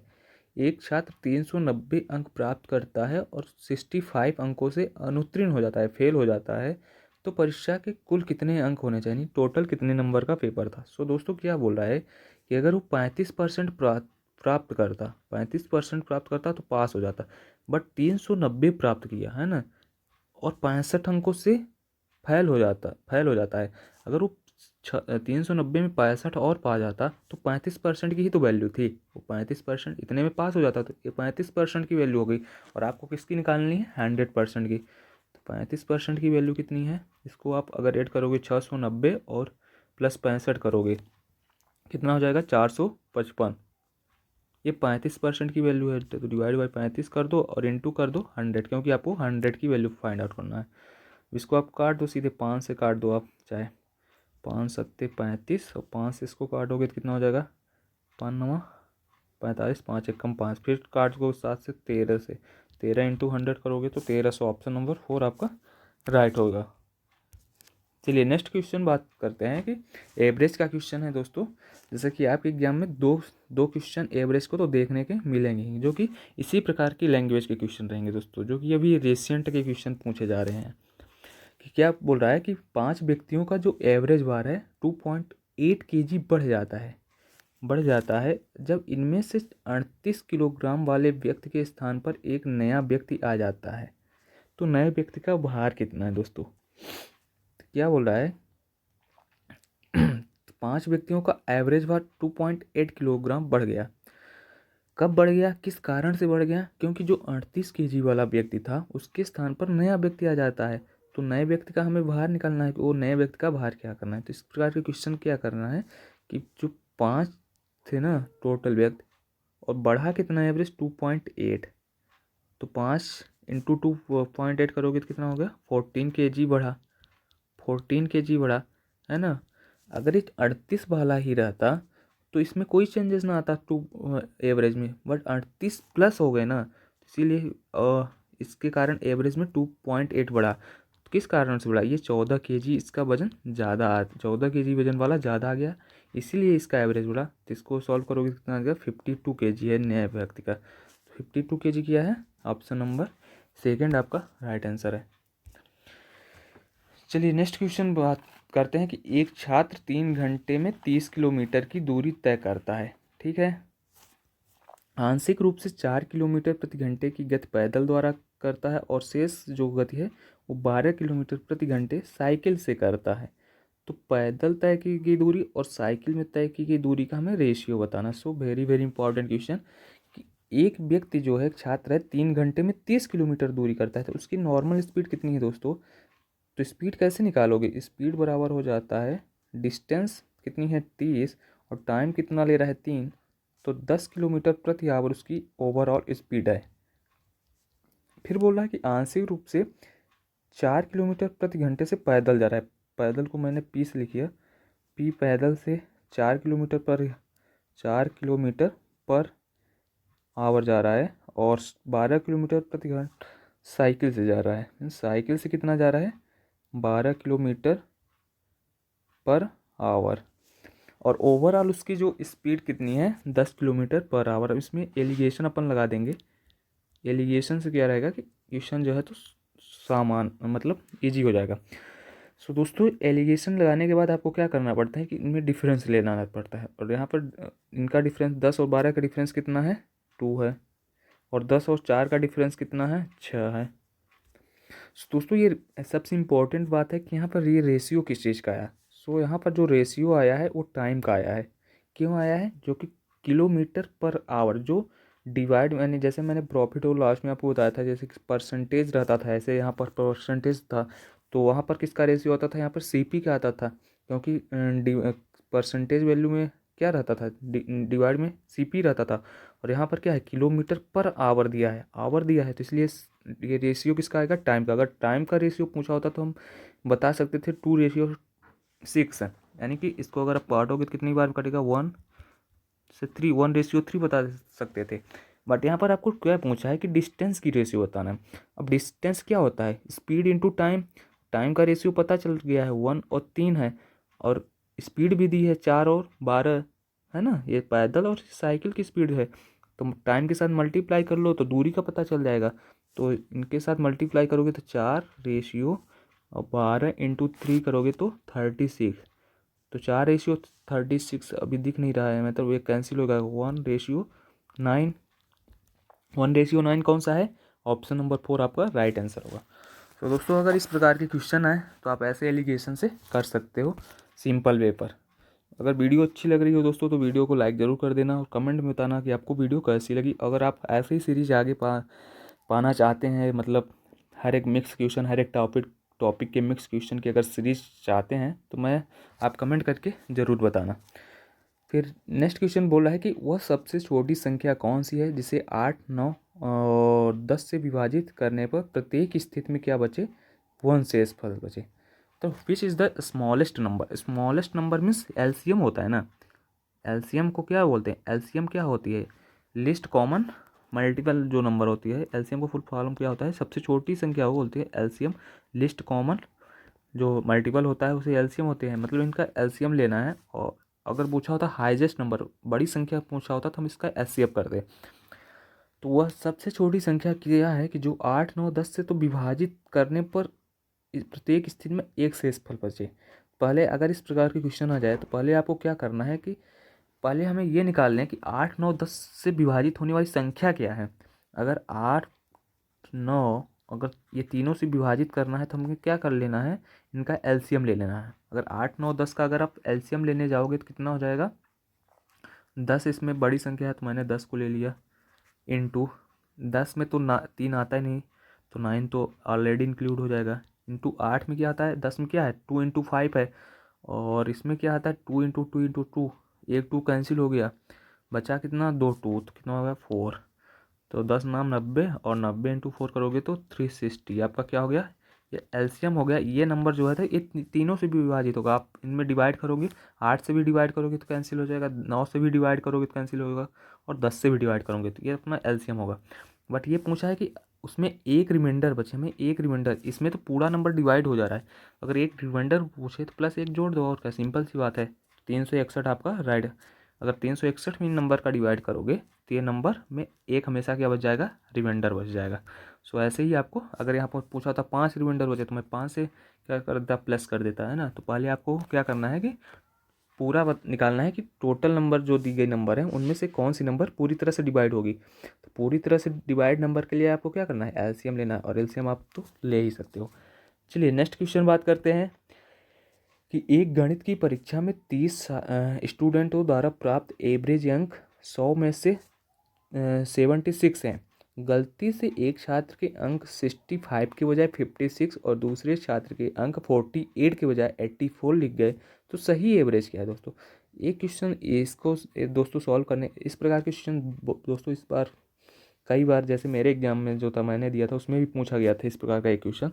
एक छात्र 390 अंक प्राप्त करता है और 65 अंकों से अनुत्तीर्ण हो जाता है, फेल हो जाता है, तो परीक्षा के कुल कितने अंक होने चाहिए, टोटल कितने नंबर का पेपर था। सो दोस्तों क्या बोल रहा है कि अगर वो 35% प्राप्त करता तो पास हो जाता, बट 390 प्राप्त किया है ना, और 65 अंकों से फेल हो जाता है। अगर वो 390 में 65 और पा जाता तो 35% की ही तो वैल्यू थी, वो 35% इतने में पास हो जाता, तो ये 35% की वैल्यू हो गई। और आपको किसकी निकालनी है, 100% की। तो 35% की वैल्यू कितनी है, इसको आप अगर ऐड करोगे 690 और प्लस 65 करोगे, कितना हो जाएगा, 455। ये 35% की वैल्यू है, तो डिवाइड बाई 35 कर दो और इंटू कर दो 100, क्योंकि आपको 100 की वैल्यू फाइंड आउट करना है। इसको आप काट दो सीधे, 5 से काट दो आप, चाहे 5 सत्ते 35 और 5 से इसको काटोगे तो कितना हो जाएगा, 5 नवा 45, 5 एकम 5, फिर काट दो 7 से 13 से, 13 इंटू 100 करोगे तो 1300। ऑप्शन नंबर 4 आपका राइट होगा। चलिए नेक्स्ट क्वेश्चन बात करते हैं कि एवरेज का क्वेश्चन है दोस्तों। जैसे कि आपके एग्जाम में दो क्वेश्चन एवरेज को तो देखने के मिलेंगे ही, जो कि इसी प्रकार की लैंग्वेज के क्वेश्चन रहेंगे दोस्तों, जो कि अभी रिसेंट के क्वेश्चन पूछे जा रहे हैं। कि क्या बोल रहा है कि 5 व्यक्तियों का जो एवरेज भार है 2.8 kg बढ़ जाता है जब इनमें से 38 किलोग्राम वाले व्यक्ति के स्थान पर एक नया व्यक्ति आ जाता है, तो नए व्यक्ति का भार कितना है दोस्तों। तो क्या बोल रहा है 5 व्यक्तियों का एवरेज भार 2.8 किलोग्राम बढ़ गया। कब बढ़ गया, किस कारण से बढ़ गया, क्योंकि जो 38 kg वाला व्यक्ति था उसके स्थान पर नया व्यक्ति आ जाता है, तो नए व्यक्ति का हमें भार निकालना है कि वो नए व्यक्ति का भार क्या करना है। तो इस प्रकार के क्वेश्चन क्या करना है कि जो 5 थे ना टोटल व्यक्ति, और बढ़ा कितना एवरेज 2.8, तो 5 इंटू 2.8 करोगे तो कितना हो गया, 14 kg बढ़ा, 14 kg बढ़ा, है ना। अगर ये 38 वाला ही रहता तो इसमें कोई चेंजेस ना आता टू एवरेज में, बट 38 प्लस हो गए ना, इसीलिए इसके कारण एवरेज में 2.8 बढ़ा। तो किस कारण से बढ़ा, ये 14 kg इसका वजन ज़्यादा 14 kg वजन वाला ज़्यादा आ गया, इसीलिए इसका एवरेज बढ़ा। तो इसको सॉल्व करोगे कितना आ गया, 52 kg है नए व्यक्ति का। 52 kg किया है, ऑप्शन नंबर सेकेंड आपका राइट आंसर है। चलिए नेक्स्ट क्वेश्चन बात करते हैं कि एक छात्र 3 घंटे में 30 किलोमीटर की दूरी तय करता है, ठीक है। आंशिक रूप से 4 किलोमीटर प्रति घंटे की गति पैदल द्वारा करता है और शेष जो गति है वो 12 किलोमीटर प्रति घंटे साइकिल से करता है। तो पैदल तय की गई दूरी और साइकिल में तय की गई दूरी का हमें रेशियो बताना। So very very important question कि एक व्यक्ति जो है, एक छात्र है, 3 घंटे में 30 किलोमीटर दूरी करता है, तो उसकी नॉर्मल स्पीड कितनी है दोस्तों। तो स्पीड कैसे निकालोगे, स्पीड बराबर हो जाता है डिस्टेंस कितनी है 30 और टाइम कितना ले रहा है 3, तो 10 किलोमीटर प्रति आवर उसकी ओवरऑल स्पीड है। फिर बोल रहा है कि आंशिक रूप से 4 किलोमीटर प्रति घंटे से पैदल जा रहा है, पैदल को मैंने पी से लिखी, पी पैदल से 4 किलोमीटर पर आवर जा रहा है, और 12 किलोमीटर प्रति घंटा साइकिल से जा रहा है। साइकिल से कितना जा रहा है, 12 किलोमीटर पर आवर, और ओवरऑल उसकी जो स्पीड कितनी है 10 किलोमीटर पर आवर। इसमें एलिगेशन अपन लगा देंगे, एलिगेशन से क्या रहेगा कि क्वेश्चन जो है तो सामान मतलब इजी हो जाएगा। सो दोस्तों एलिगेशन लगाने के बाद आपको क्या करना पड़ता है कि इनमें डिफरेंस लेना पड़ता है, और यहाँ पर इनका डिफरेंस 10 और 12 का डिफरेंस कितना है 2 है, और 10 और 4 का डिफरेंस कितना है 6 है। दोस्तों ये सबसे इम्पोर्टेंट बात है कि यहाँ पर ये रेशियो किस चीज़ का आया। सो यहाँ पर जो रेशियो आया है वो टाइम का आया है। क्यों आया है, जो कि किलोमीटर पर आवर जो डिवाइड, मैंने प्रॉफिट और लॉस में आपको बताया था, जैसे परसेंटेज रहता था, ऐसे यहाँ पर परसेंटेज था, तो वहाँ पर किसका रेशियो आता था, यहाँ पर सीपी का आता था, क्योंकि परसेंटेज वैल्यू में क्या रहता था, डिवाइड में सीपी रहता था, और यहाँ पर क्या है किलोमीटर पर आवर दिया है, आवर दिया है, तो इसलिए ये रेशियो किसका आएगा, टाइम का। अगर टाइम का रेशियो पूछा होता तो हम बता सकते थे 2:6 है, यानी कि इसको अगर आप काटोगे तो कितनी बार कटेगा 1 से 3, 1:3 बता सकते थे। बट यहाँ पर आपको क्या पूछा है कि डिस्टेंस की रेशियो बताना है। अब डिस्टेंस क्या होता है, स्पीड इंटू टाइम, टाइम का रेशियो पता चल गया है 1 और 3 है, और स्पीड भी दी है 4 और 12 है ना, ये पैदल और साइकिल की स्पीड है। तो टाइम के साथ मल्टीप्लाई कर लो तो दूरी का पता चल जाएगा। तो इनके साथ मल्टीप्लाई करोगे तो 4 और 12 × 3 करोगे तो 36। तो 4:36 अभी दिख नहीं रहा है, मतलब ये कैंसिल होगा। 1:9। 1:9 कौन सा है? ऑप्शन नंबर 4 आपका राइट आंसर होगा। तो दोस्तों अगर इस प्रकार के क्वेश्चन आए तो आप ऐसे एलिगेशन से कर सकते हो सिंपल वे पर। अगर वीडियो अच्छी लग रही हो दोस्तों तो वीडियो को लाइक ज़रूर कर देना और कमेंट में बताना कि आपको वीडियो कैसी लगी। अगर आप ऐसे ही सीरीज आगे पाना चाहते हैं, मतलब हर एक मिक्स क्वेश्चन, हर एक टॉपिक के मिक्स क्वेश्चन की अगर सीरीज चाहते हैं तो मैं आप कमेंट करके ज़रूर बताना। फिर नेक्स्ट क्वेश्चन बोल रहा है कि वह सबसे छोटी संख्या कौन सी है जिसे 8, 9 और 10 से विभाजित करने पर प्रत्येक स्थिति में क्या बचे? 1 शेष फल बचे। तो which is the smallest number? Smallest number means LCM होता है ना। एलसीएम को क्या बोलते हैं? एलसीएम क्या होती है? लिस्ट कॉमन मल्टीपल जो नंबर होती है, एलसीएम को फुल फॉर्म क्या होता है? सबसे छोटी संख्या वो बोलती है एलसीएम। लिस्ट कॉमन जो मल्टीपल होता है उसे एलसीएम होते हैं, मतलब इनका एलसीएम लेना है। और अगर पूछा होता हाईएस्ट नंबर, बड़ी संख्या पूछा होता तो हम इसका एचसीएफ करते। तो वह सबसे छोटी संख्या क्या है कि जो 8, 9, 10 से तो विभाजित करने पर प्रत्येक स्थिति में एक शेषफल बचे। पहले अगर इस प्रकार के क्वेश्चन आ जाए तो पहले आपको क्या करना है कि पहले हमें ये निकालना है कि 8, 9, 10 से विभाजित होने वाली संख्या क्या है। अगर 8, 9 अगर ये तीनों से विभाजित करना है तो हमें क्या कर लेना है? इनका एलसीएम ले लेना है। अगर 8, 9, 10 का अगर आप एलसीएम लेने जाओगे तो कितना हो जाएगा? 10 इसमें बड़ी संख्या है तो मैंने 10 को ले लिया। इंटू 10 में तो 3 आता ही नहीं, तो 9 तो ऑलरेडी इंक्लूड हो जाएगा। इंटू 8 में क्या आता है? 10 में क्या है? 2 × 5 है। और इसमें क्या आता है? 2 × 2 × 2। एक 2 कैंसिल हो गया, बचा कितना? 2 2, तो कितना हो गया? 4। तो 10 नाम 90 और 90 × 4 करोगे तो 360। आपका क्या हो गया? ये एलसीएम हो गया। ये नंबर जो है था ये तीनों से भी विभाजित होगा। आप इनमें डिवाइड करोगे, 8 से भी डिवाइड करोगे तो कैंसिल हो जाएगा, 9 से भी डिवाइड करोगे तो कैंसिल होगा, और 10 से भी डिवाइड करोगे तो ये अपना एलसीएम होगा। बट ये पूछा है कि उसमें एक रिमाइंडर बचे, हमें एक रिमाइंडर, इसमें तो पूरा नंबर डिवाइड हो जा रहा है। अगर एक रिमाइंडर पूछे तो प्लस एक जोड़ दो, और क्या, सिंपल सी बात है। 361 आपका राइट। अगर 361 में नंबर का डिवाइड करोगे तो ये नंबर में एक हमेशा क्या बच जाएगा? रिमाइंडर बच जाएगा। सो ऐसे ही आपको अगर यहाँ पर पूछा था 5 रिमाइंडर बचे तो मैं 5 से क्या कर देता? प्लस कर देता है ना। तो पहले आपको क्या करना है कि पूरा निकालना है कि टोटल नंबर जो दी गई नंबर है उनमें से कौन सी नंबर पूरी तरह से डिवाइड होगी। तो पूरी तरह से डिवाइड नंबर के लिए आपको क्या करना है? एलसीएम लेना है, और एलसीएम आप तो ले ही सकते हो। चलिए नेक्स्ट क्वेश्चन बात करते हैं कि एक गणित की परीक्षा में 30 स्टूडेंटों द्वारा प्राप्त एवरेज अंक 100 में से 76 हैं। गलती से एक छात्र के अंक 65 के बजाय 56 और दूसरे छात्र के अंक 48 के बजाय 84 लिख गए, तो सही एवरेज क्या है? दोस्तों एक क्वेश्चन इसको दोस्तों सॉल्व करने, इस प्रकार के क्वेश्चन दोस्तों इस बार कई बार, जैसे मेरे एग्जाम में जो था मैंने दिया था उसमें भी पूछा गया था इस प्रकार का एक क्वेश्चन।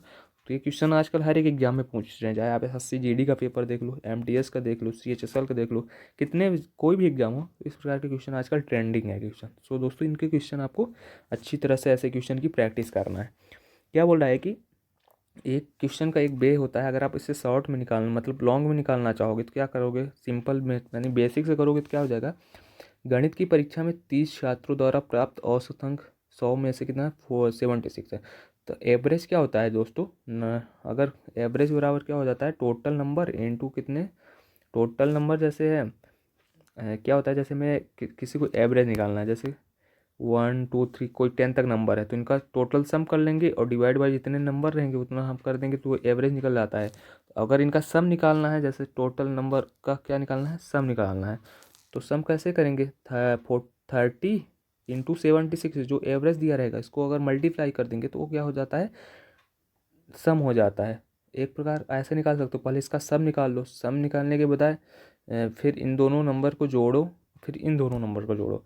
तो ये क्वेश्चन आजकल हर एक एग्जाम में पूछ रहे हैं, चाहे आप एसएससी जीडी का पेपर देख लो, एमटीएस का देख लो, सीएचएसएल का देख लो, कितने कोई भी एग्जाम हो, इस प्रकार के क्वेश्चन आजकल ट्रेंडिंग है क्वेश्चन। सो दोस्तों इनके क्वेश्चन आपको अच्छी तरह से ऐसे क्वेश्चन की प्रैक्टिस करना है। क्या बोल रहा है कि एक क्वेश्चन का एक वे होता है, अगर आप इसे शॉर्ट में निकालना मतलब लॉन्ग में निकालना चाहोगे तो क्या करोगे? सिंपल में यानी बेसिक से करोगे तो क्या हो जाएगा? गणित की परीक्षा में 30 छात्रों द्वारा प्राप्त औसत अंक 100 में से कितना? 76 है। तो एवरेज क्या होता है दोस्तों? अगर एवरेज बराबर क्या हो जाता है? टोटल नंबर इनटू कितने? टोटल नंबर जैसे है क्या होता है, जैसे मैं किसी को एवरेज निकालना है, जैसे 1 2 3 कोई 10 तक नंबर है तो इनका टोटल सम कर लेंगे और डिवाइड बाई जितने नंबर रहेंगे उतना हम कर देंगे तो वो एवरेज निकल जाता है। तो अगर इनका सम निकालना है, जैसे टोटल नंबर का क्या निकालना है? सम निकालना है। तो सम कैसे करेंगे? 30 × 76 जो एवरेज दिया रहेगा इसको अगर मल्टीप्लाई कर देंगे तो वो क्या हो जाता है? सम हो जाता है। एक प्रकार ऐसे निकाल सकते हो, पहले इसका सम निकाल लो, सम निकालने के बजाय फिर इन दोनों नंबर को जोड़ो, फिर इन दोनों नंबर को जोड़ो,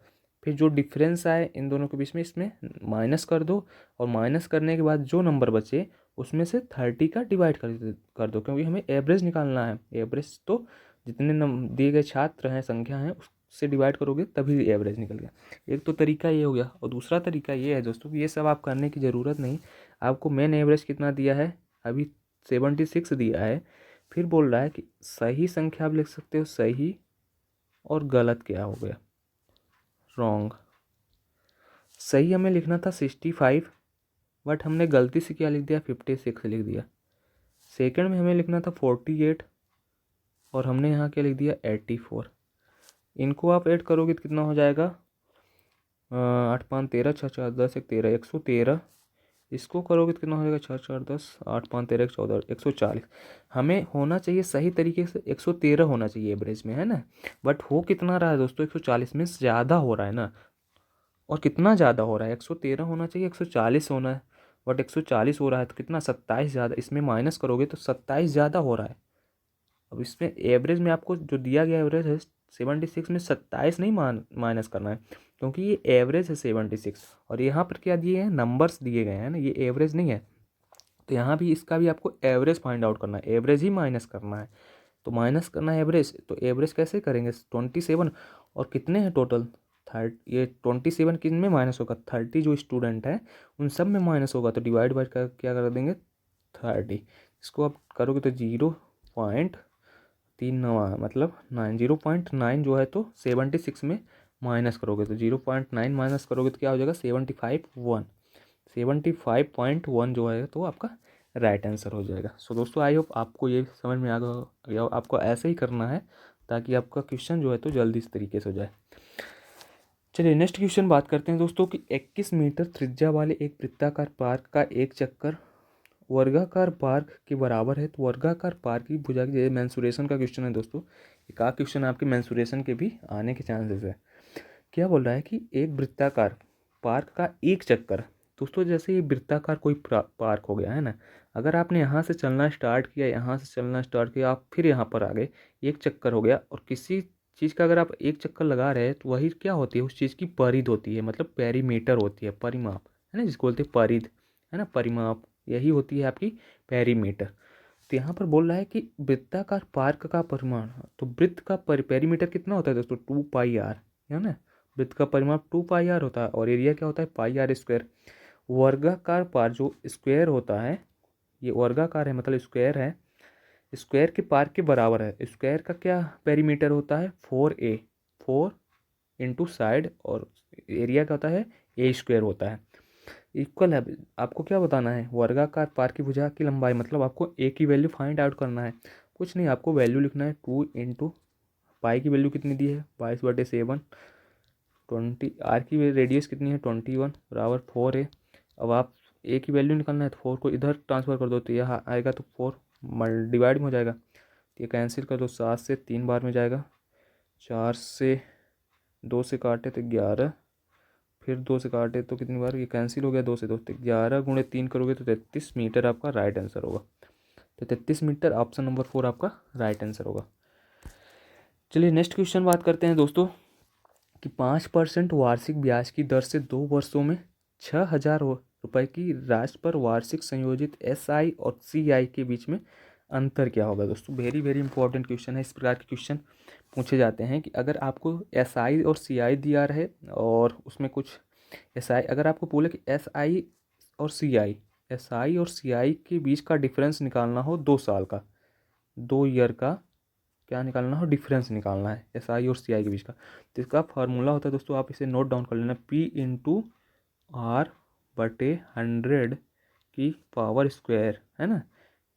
फिर जो डिफरेंस आए इन दोनों के बीच में इसमें माइनस कर दो, और माइनस करने के बाद जो नंबर बचे उसमें से 30 का डिवाइड कर दो, क्योंकि हमें एवरेज निकालना है। एवरेज तो जितने दिए गए छात्र हैं, संख्या हैं, उससे डिवाइड करोगे तभी एवरेज निकल गया। एक तो तरीका ये हो गया, और दूसरा तरीका ये है दोस्तों कि ये सब आप करने की ज़रूरत नहीं। आपको मेन एवरेज कितना दिया है? अभी 76 दिया है। फिर बोल रहा है कि सही संख्या आप लिख सकते हो सही, और गलत क्या हो गया? रॉन्ग। सही हमें लिखना था 65, बट हमने गलती से क्या लिख दिया, 56 लिख दिया। सेकंड में हमें लिखना था 48 और हमने यहाँ क्या लिख दिया, 84। इनको आप ऐड करोगे तो कितना हो जाएगा, 8 5 13, 6 4 10 1 13, 113। इसको करोगे तो कितना हो जाएगा, 6 4 10, 8 5 13 14, 140। हमें होना चाहिए सही तरीके से 113 होना चाहिए एवरेज में, है ना। बट हो कितना रहा है दोस्तों, 140 में ज़्यादा हो रहा है ना। और कितना ज़्यादा हो रहा है, 113 होना चाहिए, 140 होना है, बट 140 हो रहा है। तो कितना, 27 ज़्यादा। इसमें माइनस करोगे तो 27 ज़्यादा हो रहा है। अब इसमें एवरेज में आपको जो दिया गया एवरेज है 76 में 27 नहीं माइनस करना है, क्योंकि ये एवरेज है 76। और यहाँ पर क्या दिए हैं, नंबर्स दिए गए हैं ना, ये एवरेज नहीं है। तो यहाँ भी इसका भी आपको एवरेज फाइंड आउट करना है, एवरेज ही माइनस करना है। तो माइनस करना है एवरेज, तो एवरेज कैसे करेंगे, 27। और कितने हैं टोटल, 30। ये 27 किन में माइनस होगा, 30 जो स्टूडेंट है उन सब में माइनस होगा। तो डिवाइड बाय कर क्या कर देंगे, 30। इसको आप करोगे तो 0.39 मतलब 0.9 जो है, तो 76 में माइनस करोगे तो 0.9 माइनस करोगे तो क्या हो जाएगा, 75.1 जो है तो आपका राइट आंसर हो जाएगा। सो दोस्तों आई होप आपको ये समझ में आ गया। आपको ऐसे ही करना है ताकि आपका क्वेश्चन जो है तो जल्दी इस तरीके से हो जाए। चलिए नेक्स्ट क्वेश्चन बात करते हैं दोस्तों कि 21 मीटर त्रिज्या वाले एक वृत्ताकार पार्क का एक चक्कर वर्गाकार पार्क के बराबर है। तो वर्गाकार पार्क की भुजा की, ये मेंसुरेशन का क्वेश्चन है दोस्तों। एक आध क्वेश्चन आपके मेंसुरेशन के भी आने के चांसेस है। क्या बोल रहा है कि एक वृत्ताकार पार्क का एक चक्कर। दोस्तों जैसे ये वृत्ताकार कोई पार्क हो गया है ना, अगर आपने यहाँ से चलना स्टार्ट किया, यहाँ से चलना स्टार्ट किया, आप फिर यहाँ पर आ गए, एक चक्कर हो गया। और किसी चीज़ का अगर आप एक चक्कर लगा रहे हैं तो वही क्या होती है, उस चीज़ की परिध होती है, मतलब पेरीमीटर होती है, परिमाप, है ना, जिसको बोलते हैं परिध, है ना, परिमाप, यही होती है आपकी पेरीमीटर। तो यहाँ पर बोल रहा है कि वृत्ताकार पार्क का परिमाण, तो वृत्त का पेरीमीटर कितना होता है दोस्तों, 2πr, है ना। वृत्त का परिमाप 2πr होता है और एरिया क्या होता है, πr²। वर्गाकार पार्क जो स्क्वायर होता है, ये वर्गाकार है मतलब स्क्वायर है, स्क्वायर के पार्क के बराबर है। स्क्वायर का क्या पेरीमीटर होता है, 4a, 4 इंटू साइड, और एरिया क्या होता है, a² होता है, इक्वल है। आपको क्या बताना है, वर्गाकार पार्क की भुजा की लंबाई, मतलब आपको ए की वैल्यू फाइंड आउट करना है। कुछ नहीं, आपको वैल्यू लिखना है, 2 इंटू पाई की वैल्यू कितनी दी है, 22/7, 20, आर की रेडियस कितनी है, 21 बराबर 4 है। अब आप ए की वैल्यू निकालना है तो 4 को इधर ट्रांसफ़र कर दो, तो यह आएगा तो 4 डिवाइड में हो जाएगा, तो ये कैंसिल कर दो, 7 से 3 बार में जाएगा, 4 से 2 से काटे तो 11, फिर 2 से काटे तो कितनी बार, ये कैंसिल हो गया, 2 से 2 तो 11 गुणे 3 करोगे तो 33 मीटर आपका राइट आंसर होगा। तो 33 मीटर ऑप्शन नंबर 4 आपका राइट आंसर होगा। चलिए नेक्स्ट क्वेश्चन बात करते हैं दोस्तों कि 5% वार्षिक ब्याज की दर से 2 वर्षों में 6,000 रुपये की राशि पर वार्षिक संयोजित SI और CI के बीच में अंतर क्या होगा। दोस्तों वेरी वेरी इंपॉर्टेंट क्वेश्चन है। इस प्रकार के क्वेश्चन पूछे जाते हैं कि अगर आपको SI और CI दिया रहे और उसमें कुछ SI, अगर आपको बोले कि SI और CI के बीच का डिफरेंस निकालना हो 2 साल का, 2 ईयर का क्या निकालना हो, डिफरेंस निकालना है SI और CI के बीच का, तो इसका फार्मूला होता है दोस्तों, आप इसे नोट डाउन कर लेना, P/R/100 की पावर स्क्वायर, है ना,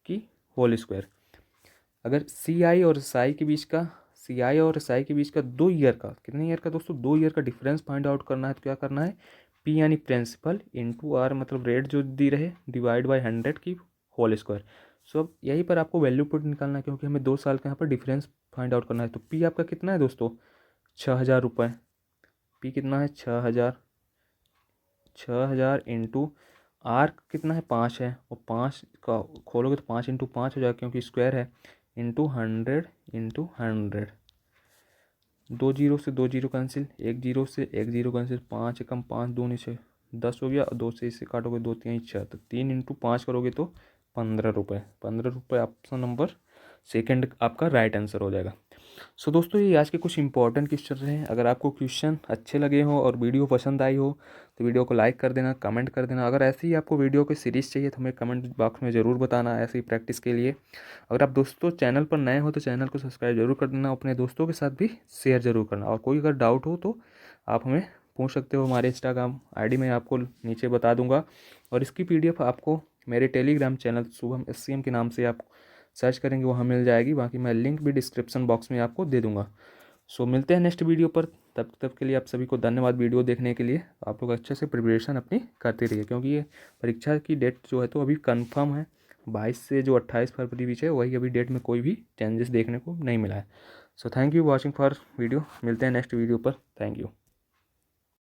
की होल स्क्वायर। अगर CI और SI के बीच का 2 ईयर का, कितने ईयर का दोस्तों, 2 ईयर का डिफरेंस फाइंड आउट करना है, तो क्या करना है, P यानी प्रिंसिपल इंटू R मतलब रेट जो दी रहे, डिवाइड बाई 100 की होल स्क्वायर। सो अब यहीं पर आपको वैल्यू पुट निकालना है, क्योंकि हमें 2 साल का यहाँ पर डिफरेंस फाइंड आउट करना है। तो P आपका कितना है दोस्तों, 6,000 रुपये। P कितना है, 6,000, 6,000 इंटू R कितना है, 5 है, और 5 का खोलोगे तो 5 इंटू 5 हो जाएगा क्योंकि स्क्वायर है, इंटू 100 इंटू 100। 2 जीरो से 2 जीरो कैंसिल, 1 जीरो से 1 जीरो कैंसिल, 5 एकम 5 दूनी 6, 10 हो गया, 2 से इसे काटोगे 2 3 6, तो 3 इंटू 5 करोगे तो 15 रुपये। 15 रुपये ऑप्शन नंबर सेकंड आपका राइट आंसर हो जाएगा। सो दोस्तों ये आज के कुछ इंपॉर्टेंट क्वेश्चन रहे हैं। अगर आपको क्वेश्चन अच्छे लगे हो और वीडियो पसंद आई हो तो वीडियो को लाइक कर देना, कमेंट कर देना। अगर ऐसे ही आपको वीडियो की सीरीज़ चाहिए तो हमें कमेंट बॉक्स में ज़रूर बताना, ऐसे ही प्रैक्टिस के लिए। अगर आप दोस्तों चैनल पर नए हो तो चैनल को सब्सक्राइब जरूर कर देना, अपने दोस्तों के साथ भी शेयर जरूर करना, और कोई अगर डाउट हो तो आप हमें पूछ सकते हो। हमारे इंस्टाग्राम आईडी मैं आपको नीचे बता दूंगा, और इसकी पीडीएफ आपको मेरे टेलीग्राम चैनल शुभम SCM के नाम से आप सर्च करेंगे, वहाँ मिल जाएगी। बाकी मैं लिंक भी डिस्क्रिप्शन बॉक्स में आपको दे दूंगा। सो मिलते हैं नेक्स्ट वीडियो पर। तब तक के लिए आप सभी को धन्यवाद वीडियो देखने के लिए। आप लोग अच्छे से प्रिपरेशन अपनी करते रहिए, क्योंकि ये परीक्षा की डेट जो है तो अभी कंफर्म है 22 से जो 28 फरवरी बीच है, वही अभी डेट में कोई भी चेंजेस देखने को नहीं मिला है। So thank you watching for video. मिलते हैं नेक्स्ट वीडियो पर। Thank you.